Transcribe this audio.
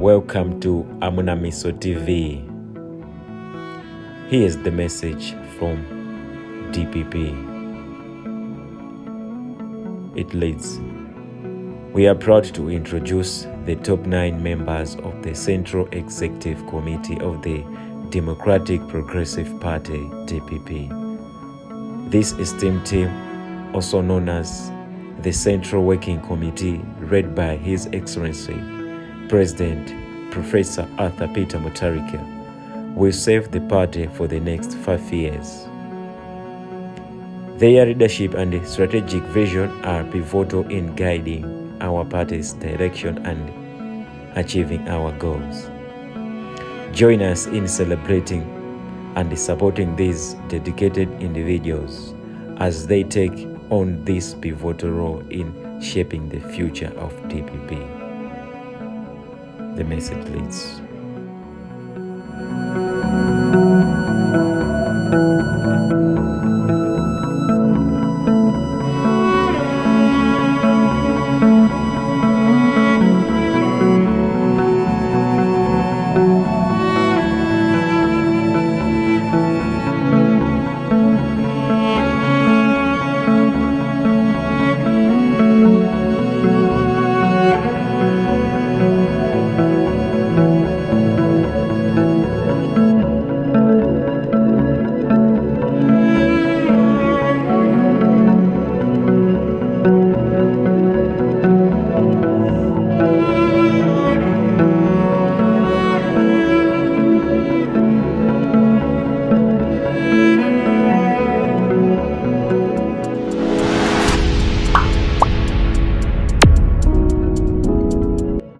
Welcome to Amunamiso TV. Here's the message from DPP. It reads, "We are proud to introduce the top 9 members of the Central Executive Committee of the Democratic Progressive Party, DPP. This esteemed team, also known as the Central Working Committee, led by His Excellency President Professor Arthur Peter Mutharika, will serve the party for the next 5 years. Their leadership and strategic vision are pivotal in guiding our party's direction and achieving our goals. Join us in celebrating and supporting these dedicated individuals as they take on this pivotal role in shaping the future of DPP." The message leads.